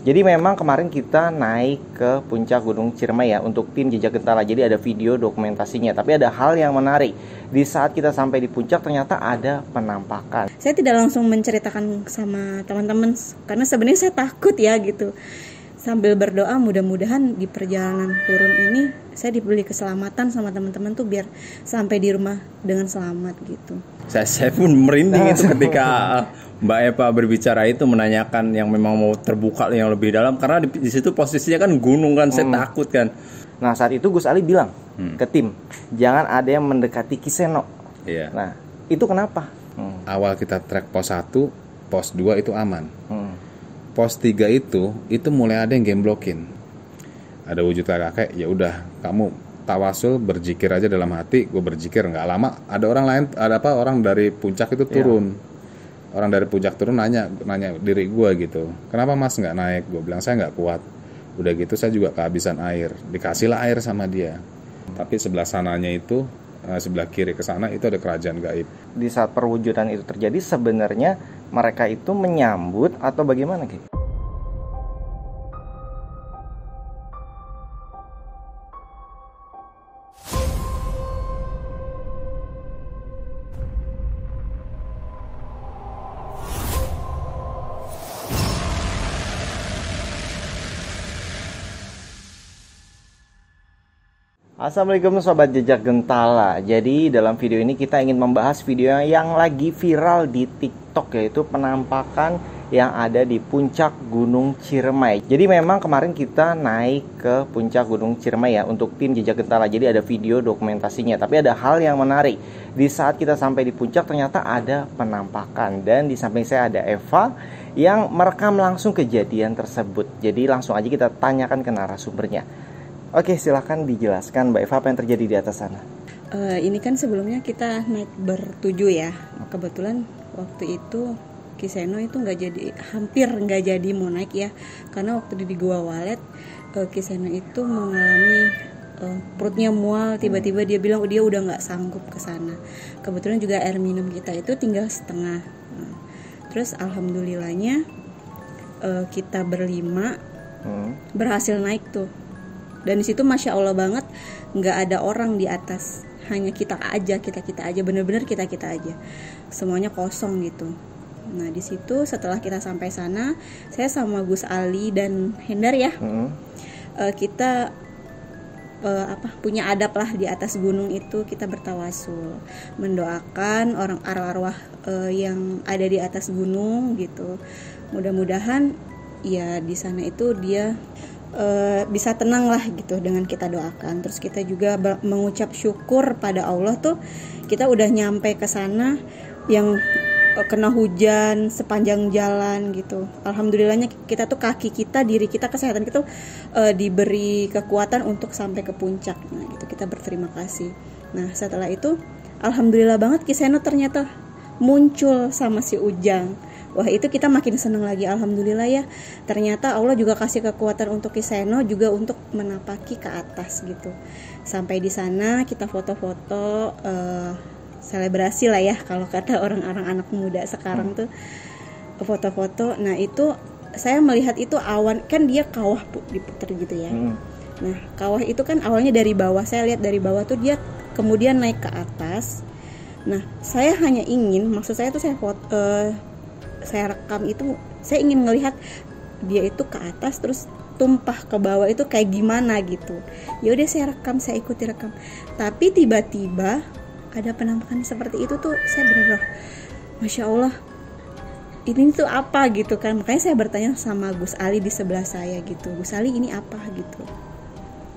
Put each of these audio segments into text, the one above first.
Jadi memang kemarin kita naik ke puncak Gunung Ciremai ya untuk tim Jejak Gentala. Jadi ada video dokumentasinya. Tapi ada hal yang menarik. Di saat kita sampai di puncak ternyata ada penampakan. Saya tidak langsung menceritakan sama teman-teman karena sebenarnya saya takut ya gitu. Sambil berdoa mudah-mudahan di perjalanan turun ini saya diberi keselamatan sama teman-teman tuh biar sampai di rumah dengan selamat gitu. Saya pun merinding itu ketika Mbak Eva berbicara itu, menanyakan yang memang mau terbuka yang lebih dalam karena di situ posisinya kan gunung kan, saya takut kan. Nah saat itu Gus Ali bilang ke tim, jangan ada yang mendekati Kiseno. Iya. Nah itu kenapa? Awal kita trek pos 1, pos 2 itu aman. Pos 3 itu mulai ada yang gemblokin. Ada wujud kakek, ya udah kamu tawasul berzikir aja dalam hati. Gue berzikir, nggak lama ada orang lain, orang dari puncak itu turun. Orang dari puncak turun nanya diri gue gitu, kenapa mas nggak naik? Gue bilang saya nggak kuat. Udah gitu saya juga kehabisan air, dikasihlah air sama dia. Tapi sebelah sananya itu, sebelah kiri ke sana itu ada kerajaan gaib. Di saat perwujudan itu terjadi sebenarnya mereka itu menyambut atau bagaimana Ki? Assalamualaikum Sobat Jejak Gentala. Jadi dalam video ini kita ingin membahas video yang lagi viral di TikTok, yaitu penampakan yang ada di puncak Gunung Ciremai. Jadi memang kemarin kita naik ke puncak Gunung Ciremai ya untuk tim Jejak Gentala. Jadi ada video dokumentasinya. Tapi ada hal yang menarik. Di saat kita sampai di puncak ternyata ada penampakan. Dan di samping saya ada Eva yang merekam langsung kejadian tersebut. Jadi langsung aja kita tanyakan ke narasumbernya. Oke, silahkan dijelaskan Mbak Eva apa yang terjadi di atas sana. Ini kan sebelumnya kita naik bertujuh ya. Kebetulan waktu itu Kiseno itu hampir nggak jadi mau naik ya. Karena waktu di Gua Walet, Kiseno itu mengalami perutnya mual. Tiba-tiba dia bilang dia udah nggak sanggup ke sana. Kebetulan juga air minum kita itu tinggal setengah. Terus alhamdulillahnya kita berlima berhasil naik tuh. Dan di situ masya Allah banget nggak ada orang di atas, hanya kita aja, bener-bener kita aja, semuanya kosong gitu. Nah di situ setelah kita sampai sana, saya sama Gus Ali dan Hendar ya, kita punya adab lah di atas gunung itu, kita bertawasul, mendoakan orang arwah yang ada di atas gunung gitu. Mudah-mudahan ya di sana itu dia bisa tenang lah gitu dengan kita doakan. Terus kita juga mengucap syukur pada Allah tuh kita udah nyampe ke sana yang kena hujan sepanjang jalan gitu. Alhamdulillahnya kita tuh diri kita, kesehatan kita diberi kekuatan untuk sampai ke puncak. Nah gitu kita berterima kasih. Nah setelah itu alhamdulillah banget Kiseno ternyata muncul sama si Ujang. Wah itu kita makin seneng lagi, alhamdulillah ya. Ternyata Allah juga kasih kekuatan untuk Kiseno juga untuk menapaki ke atas gitu. Sampai di sana kita foto-foto, selebrasi lah ya kalau kata orang-orang anak muda sekarang tuh, foto-foto. Nah itu saya melihat itu awan, kan dia kawah diputer gitu ya. Nah kawah itu kan awalnya dari bawah, saya lihat dari bawah tuh dia kemudian naik ke atas. Nah saya hanya ingin, maksud saya tuh saya rekam itu, saya ingin ngelihat dia itu ke atas terus tumpah ke bawah itu kayak gimana gitu. Ya udah saya rekam, saya ikuti rekam. Tapi tiba-tiba ada penampakan seperti itu tuh, saya benar-benar masya Allah, ini tuh apa gitu kan. Makanya saya bertanya sama Gus Ali di sebelah saya gitu, Gus Ali ini apa gitu.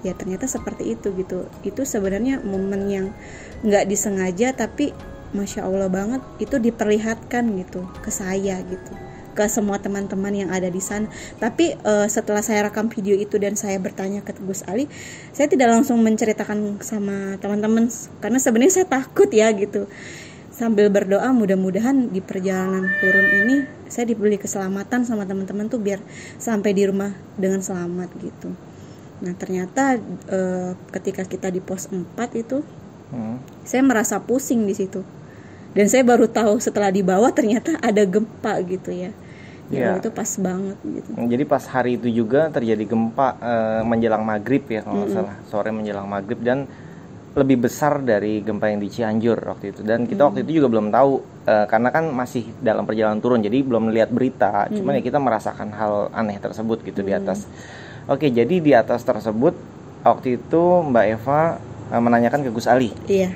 Ya ternyata seperti itu gitu. Itu sebenarnya momen yang nggak disengaja tapi masya Allah banget itu diperlihatkan gitu ke saya gitu, ke semua teman-teman yang ada di sana. Tapi setelah saya rekam video itu dan saya bertanya ke Gus Ali, saya tidak langsung menceritakan sama teman-teman karena sebenarnya saya takut ya gitu. Sambil berdoa mudah-mudahan di perjalanan turun ini saya diberi keselamatan sama teman-teman tuh biar sampai di rumah dengan selamat gitu. Nah ternyata ketika kita di pos 4 itu saya merasa pusing di situ. Dan saya baru tahu setelah di bawah ternyata ada gempa gitu ya. Ya, itu pas banget gitu. Jadi pas hari itu juga terjadi gempa menjelang maghrib ya kalau nggak salah, sore menjelang maghrib, dan lebih besar dari gempa yang di Cianjur waktu itu. Dan kita waktu itu juga belum tahu karena kan masih dalam perjalanan turun, jadi belum melihat berita. Cuman ya kita merasakan hal aneh tersebut gitu di atas. Oke, jadi di atas tersebut waktu itu Mbak Eva menanyakan ke Gus Ali. Iya.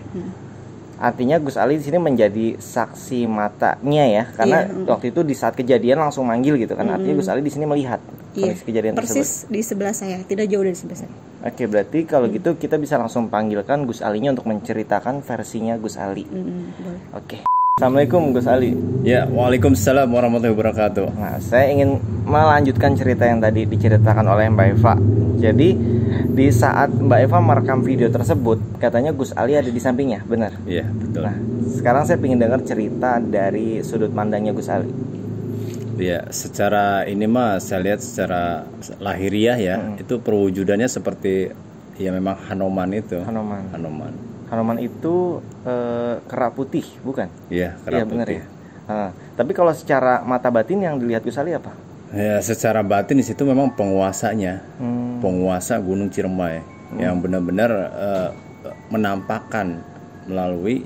Artinya Gus Ali di sini menjadi saksi matanya ya, karena waktu itu di saat kejadian langsung manggil gitu kan. Artinya Gus Ali di sini melihat kondisi kejadian tersebut. Persis di sebelah saya, tidak jauh dari sebelah saya. Oke, berarti kalau gitu kita bisa langsung panggilkan Gus Alinya untuk menceritakan versinya Gus Ali. Boleh. Oke. Assalamualaikum Gus Ali. Ya, waalaikumsalam warahmatullahi wabarakatuh. Nah, saya ingin melanjutkan cerita yang tadi diceritakan oleh Mbak Eva. Jadi di saat Mbak Eva merekam video tersebut, katanya Gus Ali ada di sampingnya, benar? Iya, betul. Nah, sekarang saya ingin dengar cerita dari sudut pandangnya Gus Ali. Ya, secara ini mah saya lihat secara lahiriah ya, itu perwujudannya seperti ya memang Hanoman itu. Hanoman itu kera putih, bukan? Iya, Iya, kera putih. benar ya. Tapi kalau secara mata batin yang dilihat Gus Ali apa? Ya, secara batin di situ memang penguasanya, penguasa Gunung Ciremai yang benar-benar menampakkan melalui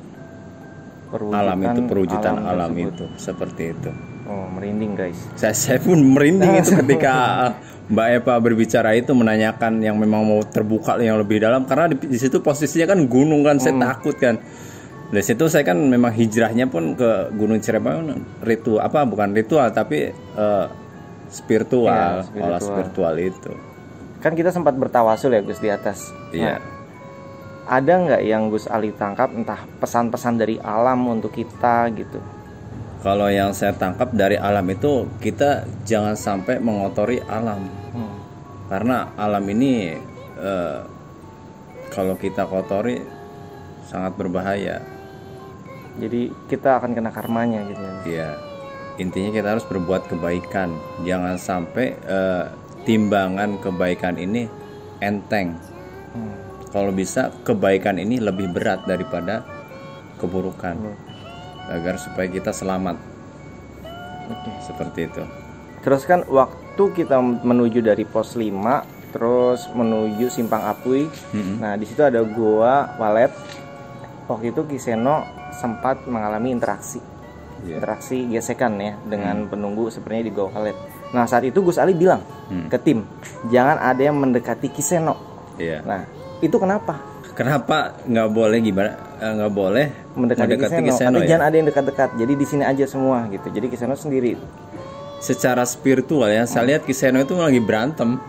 perwujudan alam itu, seperti itu. Oh, merinding guys. Saya pun merinding itu ketika Mbak Eva berbicara itu, menanyakan yang memang mau terbuka yang lebih dalam, karena di situ posisinya kan gunung kan, saya takut kan. Dari situ saya kan memang hijrahnya pun ke Gunung Ciremai ritual, bukan ritual tapi spiritual, olah spiritual itu. Kan kita sempat bertawasul ya Gus di atas. Iya. Nah, ada nggak yang Gus Ali tangkap entah pesan-pesan dari alam untuk kita gitu? Kalau yang saya tangkap dari alam itu, kita jangan sampai mengotori alam, karena alam ini kalau kita kotori sangat berbahaya. Jadi kita akan kena karmanya gitu ya. Iya, intinya kita harus berbuat kebaikan, jangan sampai timbangan kebaikan ini enteng. Kalau bisa kebaikan ini lebih berat daripada keburukan. Agar supaya kita selamat. Seperti itu. Terus kan waktu kita menuju dari pos 5 terus menuju Simpang Apui. Nah, di situ ada Goa Walet. Waktu itu Kiseno sempat mengalami interaksi gesekan ya dengan penunggu sepertinya di Goa Walet. Nah, saat itu Gus Ali bilang ke tim, jangan ada yang mendekati Kiseno. Nah, itu kenapa? Kenapa nggak boleh nggak boleh mendekati Kiseno? Jangan ada yang dekat-dekat. Jadi di sini aja semua gitu. Jadi Kiseno sendiri. Secara spiritual ya, saya lihat Kiseno itu lagi berantem,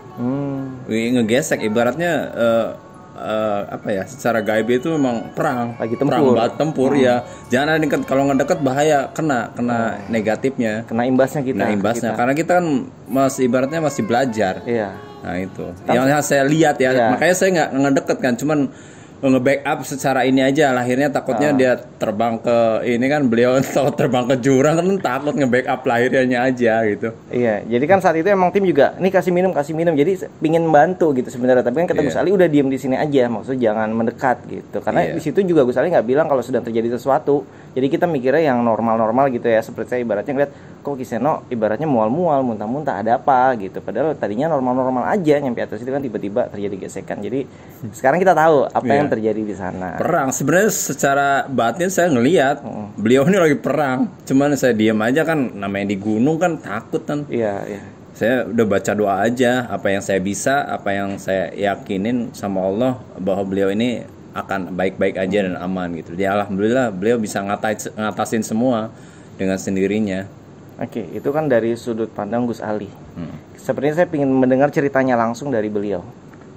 ngegesek. Ibaratnya secara gaib itu memang perang, lagi tempur. Ya. Jangan ada dekat. Kalau nggak dekat bahaya, kena negatifnya, kena imbasnya kita. Karena kita kan ibaratnya masih belajar. Iya. Nah itu yang saya lihat ya. Makanya saya nggak ngedeket kan, cuman nge-backup secara ini aja. Lahirnya takutnya dia terbang ke ini kan, beliau terbang ke jurang kan, takut nge-backup lahirnya aja gitu. Iya, jadi kan saat itu emang tim juga nih kasih minum, jadi pingin bantu gitu sebenarnya. Tapi kan kata Gus Ali udah diem di sini aja, maksudnya jangan mendekat gitu. Karena di situ juga Gus Ali nggak bilang kalau sedang terjadi sesuatu. Jadi kita mikirnya yang normal-normal gitu ya. Seperti saya ibaratnya ngeliat kok Kiseno ibaratnya mual-mual, muntah-muntah, ada apa gitu. Padahal tadinya normal-normal aja, nyampe atas itu kan tiba-tiba terjadi gesekan. Jadi sekarang kita tahu apa yang terjadi di sana. Perang. Sebenarnya secara batin saya ngelihat beliau ini lagi perang. Cuman saya diam aja kan, namanya di gunung kan takut kan. Iya. Saya udah baca doa aja, apa yang saya bisa, apa yang saya yakinin sama Allah bahwa beliau ini akan baik-baik aja dan aman gitu. Dia alhamdulillah beliau bisa ngatasin semua dengan sendirinya. Oke, itu kan dari sudut pandang Gus Ali. Sepertinya saya ingin mendengar ceritanya langsung dari beliau.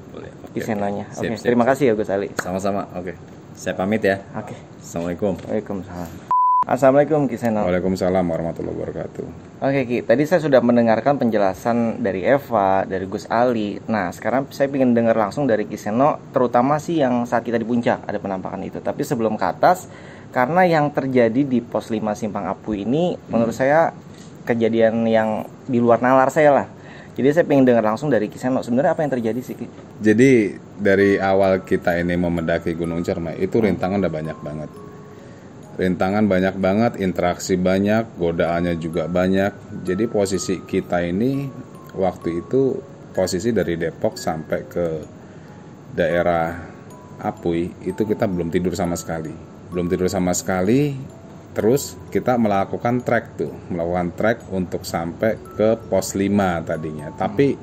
Boleh. Kisenonya. Oke, terima kasih ya Gus Ali. Sama-sama. Oke. Saya pamit ya. Oke. Assalamualaikum. Waalaikumsalam. Assalamualaikum Kiseno. Waalaikumsalam warahmatullahi wabarakatuh. Oke Ki, tadi saya sudah mendengarkan penjelasan dari Eva, dari Gus Ali. Nah sekarang saya ingin dengar langsung dari Kiseno, terutama sih yang saat kita di puncak ada penampakan itu. Tapi sebelum ke atas, karena yang terjadi di pos 5 Simpang Apui ini menurut saya kejadian yang di luar nalar saya lah. Jadi saya ingin dengar langsung dari Kiseno, sebenarnya apa yang terjadi sih Ki? Jadi dari awal kita ini memendaki Gunung Ciremai itu rintangan udah banyak banget. rintangan banyak banget, interaksi banyak, godaannya juga banyak. Jadi posisi kita ini waktu itu posisi dari Depok sampai ke daerah Apui itu kita belum tidur sama sekali. Terus kita melakukan trek untuk sampai ke pos 5 tadinya. Tapi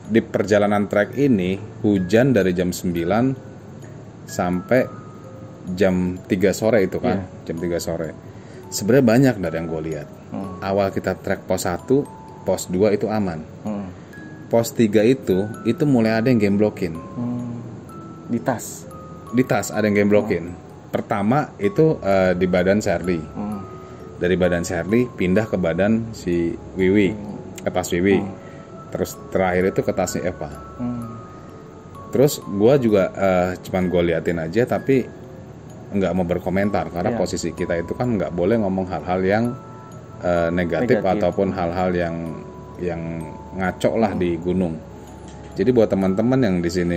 di perjalanan trek ini hujan dari jam 9 sampai jam 3 sore itu kan. Jam 3 sore. Sebenarnya banyak dari yang gue lihat. Awal kita trek pos 1, pos 2 itu aman. Pos 3 itu mulai ada yang gemblokin. Di tas ada yang gemblokin. Pertama itu di badan Sherly. Dari badan Sherly pindah ke badan si Wiwi, ke tas Wiwi. Terus terakhir itu ke tasnya Eva. Terus gue juga cuman gue liatin aja, tapi nggak mau berkomentar karena posisi kita itu kan nggak boleh ngomong hal-hal yang negatif ataupun hal-hal yang ngaco lah di gunung. Jadi buat teman-teman yang di sini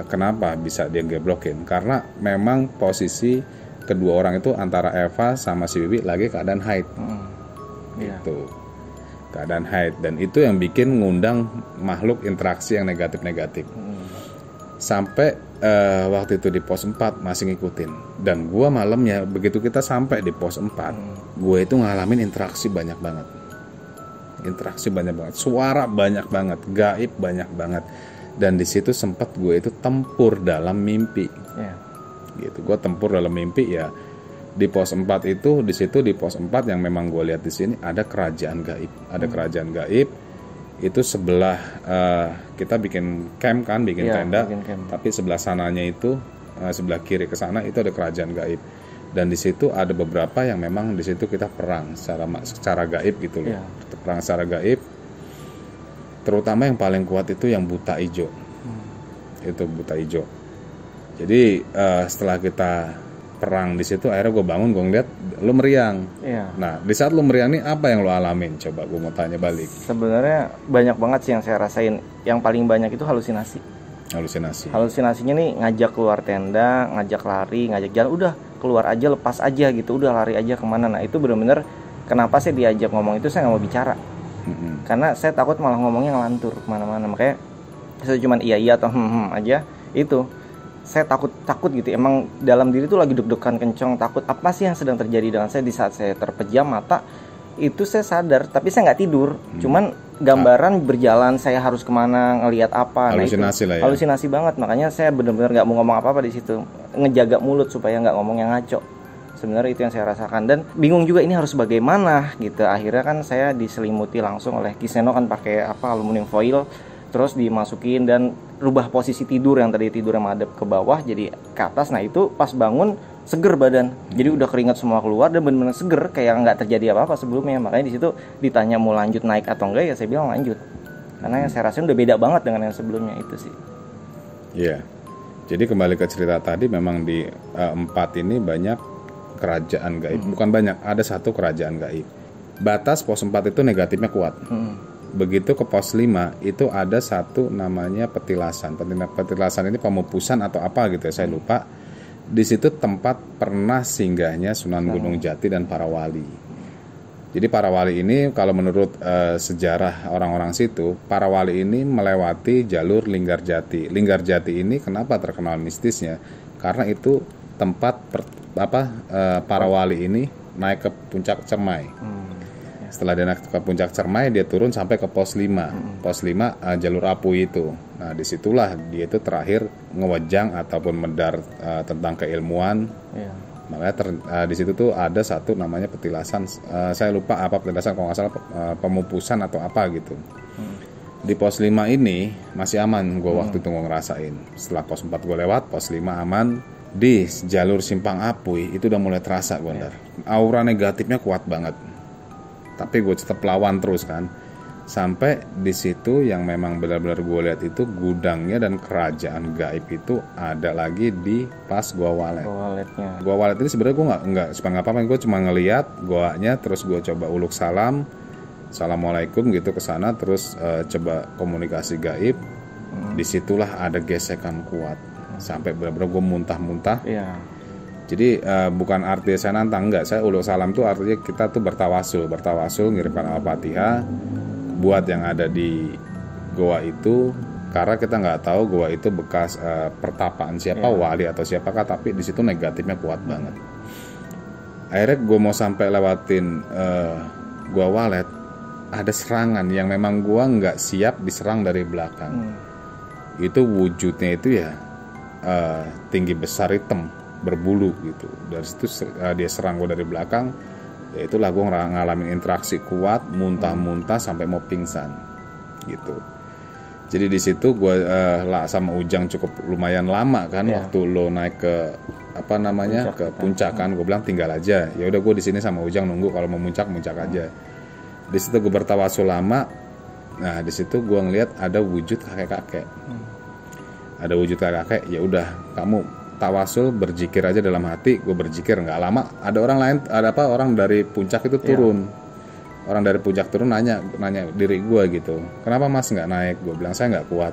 kenapa bisa dia geblokin? Karena memang posisi kedua orang itu antara Eva sama si Wiwi lagi keadaan haid. Gitu. Keadaan haid, dan itu yang bikin ngundang makhluk interaksi yang negatif-negatif. Sampai waktu itu di pos 4 masih ngikutin. Dan gua malamnya begitu kita sampai di pos 4, gue itu ngalamin interaksi banyak banget. Suara banyak banget, gaib banyak banget. Dan di situ sempat gue itu tempur dalam mimpi. Gitu, gue tempur dalam mimpi ya. Di pos 4 itu, di situ di pos 4 yang memang gue lihat di sini ada kerajaan gaib. Kerajaan gaib itu sebelah kita bikin camp kan, bikin tenda. Tapi sebelah sananya itu sebelah kiri ke sana itu ada kerajaan gaib. Dan di situ ada beberapa yang memang di situ kita perang secara gaib gitu loh. Perang secara gaib. Terutama yang paling kuat itu yang buta ijo. Itu buta ijo. Jadi setelah kita perang di situ, akhirnya gue bangun, gue ngeliat lo meriang. Nah, di saat lo meriang nih apa yang lo alamin? Coba gue mau tanya balik. Sebenarnya banyak banget sih yang saya rasain. Yang paling banyak itu halusinasi. Halusinasinya nih ngajak keluar tenda, ngajak lari, ngajak jalan, udah keluar aja, lepas aja gitu, udah lari aja kemana. Nah itu bener-bener kenapa saya diajak ngomong itu saya nggak mau bicara. Karena saya takut malah ngomongnya ngelantur kemana-mana. Makanya saya cuman iya atau aja. Itu saya takut gitu. Emang dalam diri tuh lagi deg-degan kencang, takut apa sih yang sedang terjadi dengan saya. Di saat saya terpejam mata itu saya sadar, tapi saya nggak tidur. Cuman gambaran berjalan saya harus kemana, ngelihat apa. Halusinasi lah ya. Halusinasi banget. Makanya saya benar-benar nggak mau ngomong apa-apa di situ. Ngejaga mulut supaya nggak ngomong yang ngaco. Sebenarnya itu yang saya rasakan, dan bingung juga ini harus bagaimana gitu. Akhirnya kan saya diselimuti langsung oleh Kiseno kan, pakai aluminium foil, terus dimasukin dan rubah posisi tidur, yang tadi tidurnya madep ke bawah jadi ke atas. Nah itu pas bangun seger badan, jadi udah keringat semua keluar dan benar-benar seger kayak nggak terjadi apa-apa sebelumnya. Makanya di situ ditanya mau lanjut naik atau enggak, ya saya bilang lanjut, karena yang saya rasain udah beda banget dengan yang sebelumnya itu sih. Iya. Jadi kembali ke cerita tadi, memang di 4 ini banyak kerajaan gaib. Bukan banyak, ada satu kerajaan gaib. Batas pos 4 itu negatifnya kuat. Begitu ke pos 5 itu ada satu namanya petilasan. Petilasan ini pemupusan atau apa gitu ya, saya lupa. Di situ tempat pernah singgahnya Sunan Gunung Jati dan para wali. Jadi para wali ini kalau menurut sejarah orang-orang situ, para wali ini melewati jalur Linggarjati. Linggarjati ini kenapa terkenal mistisnya? Karena itu tempat para wali ini naik ke puncak Cermai. Setelah dia naik ke puncak Cermai, dia turun sampai ke pos 5. Pos 5 jalur Apui itu. Nah, disitulah dia itu terakhir ngewejang ataupun medar tentang keilmuan. Makanya di situ tuh ada satu namanya petilasan. Saya lupa apa petilasan, kalau nggak salah pemupusan atau apa gitu. Di pos 5 ini masih aman, gue waktu itu ngerasain. Setelah pos 4 gue lewat, pos 5 aman. Di jalur Simpang Apui itu udah mulai terasa, Gondar. Aura negatifnya kuat banget. Tapi gue tetap lawan terus kan. Sampai di situ yang memang benar-benar gue lihat itu gudangnya dan kerajaan gaib itu ada lagi di pas Gua Walet. Gua Walet ini sebenarnya gue nggak apa-apa, gue cuma ngelihat goanya, terus gue coba uluk salam, assalamualaikum gitu ke sana, terus coba komunikasi gaib. Disitulah ada gesekan kuat. Sampai benar-benar gue muntah-muntah. Jadi bukan arti saya nantang, enggak. Saya uluk salam tuh artinya kita tuh bertawasul ngirimkan Al-Fatihah buat yang ada di goa itu, karena kita nggak tahu goa itu bekas pertapaan siapa, wali atau siapakah, tapi di situ negatifnya kuat banget. Akhirnya gue mau sampai lewatin goa Walet, ada serangan yang memang gue nggak siap diserang dari belakang. Itu wujudnya itu ya tinggi besar hitam berbulu gitu. Dari situ dia serang gue dari belakang, ya itulah gue ngalamin interaksi kuat, muntah-muntah sampai mau pingsan gitu. Jadi di situ gue sama Ujang cukup lumayan lama kan, waktu lo naik ke puncak kan. Gue bilang tinggal aja, ya udah gue di sini sama Ujang nunggu, kalau mau muncak aja. Di situ gue bertawasul lama. Nah di situ gue ngeliat ada wujud kakek-kakek. Ada wujud kakek, ya udah kamu tawasul berzikir aja dalam hati. Gue berzikir, nggak lama ada orang dari puncak itu turun. Orang dari puncak turun nanya diri gue gitu, kenapa mas nggak naik? Gue bilang saya nggak kuat.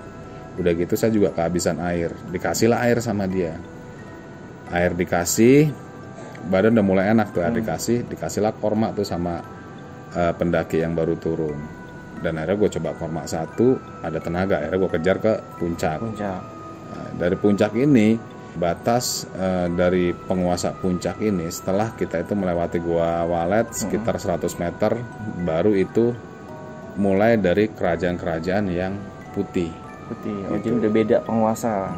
Udah gitu saya juga kehabisan air. Dikasihlah air sama dia. Air dikasih, badan udah mulai enak tuh. Air dikasihlah korma tuh sama pendaki yang baru turun. Dan akhirnya gue coba korma 1, ada tenaga. Akhirnya gue kejar ke puncak. Nah, dari puncak ini, batas dari penguasa puncak ini, setelah kita itu melewati Goa Walet sekitar 100 meter, baru itu mulai dari kerajaan-kerajaan yang putih. Jadi udah beda penguasa.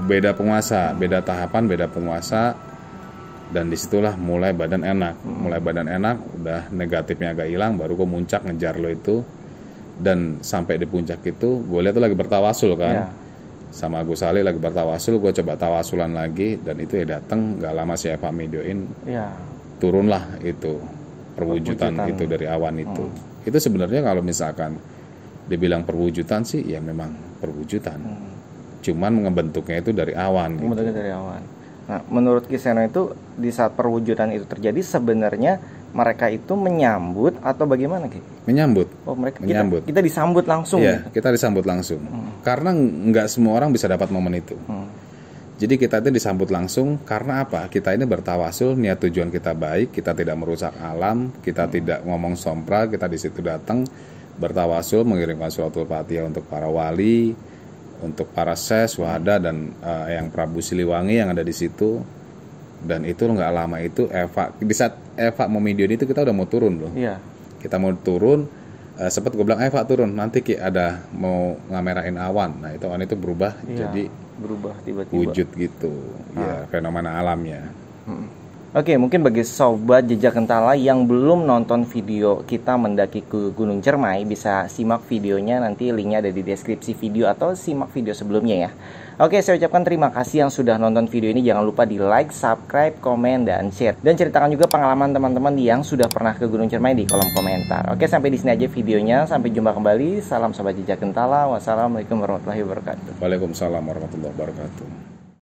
Beda tahapan, beda penguasa. Dan disitulah mulai badan enak. Udah negatifnya agak hilang, baru gue muncak ngejar lo itu. Dan sampai di puncak itu, gue lihat tuh lagi bertawasul kan. Sama Agus Ali lagi bertawasul, gue coba tawasulan lagi, dan itu ya datang nggak lama si Eva videoin, turunlah itu perwujudan itu dari awan itu. Itu sebenarnya kalau misalkan dibilang perwujudan sih ya memang perwujudan, cuman ngebentuknya itu dari awan. Dari awan. Nah, menurut Kiseno itu di saat perwujudan itu terjadi sebenarnya mereka itu menyambut atau bagaimana Ki? Menyambut. Oh, menyambut. Kita disambut langsung. Iya, kita disambut langsung. Karena nggak semua orang bisa dapat momen itu. Jadi kita itu disambut langsung karena apa? Kita ini bertawasul, niat tujuan kita baik, kita tidak merusak alam, kita tidak ngomong sompra, kita di situ datang bertawasul, mengirimkan suratul Fatihah untuk para wali, untuk para ses, wahada, dan yang Prabu Siliwangi yang ada di situ. Dan itu nggak lama itu Eva, di saat Eva mau video itu kita udah mau turun loh. Kita mau turun, sempat gue bilang Eva turun, nanti Ki ada mau ngamerain awan. Nah itu awan itu berubah jadi tiba-tiba wujud gitu. Ya fenomena alamnya. Oke, mungkin bagi sobat Jejak Gentala yang belum nonton video kita mendaki ke Gunung Cermai, bisa simak videonya, nanti linknya ada di deskripsi video atau simak video sebelumnya ya. Oke, saya ucapkan terima kasih yang sudah nonton video ini. Jangan lupa di like, subscribe, komen, dan share. Dan ceritakan juga pengalaman teman-teman yang sudah pernah ke Gunung Cermai di kolom komentar. Oke, sampai di sini aja videonya. Sampai jumpa kembali. Salam sobat Jejak Gentala. Wassalamualaikum warahmatullahi wabarakatuh. Waalaikumsalam warahmatullahi wabarakatuh.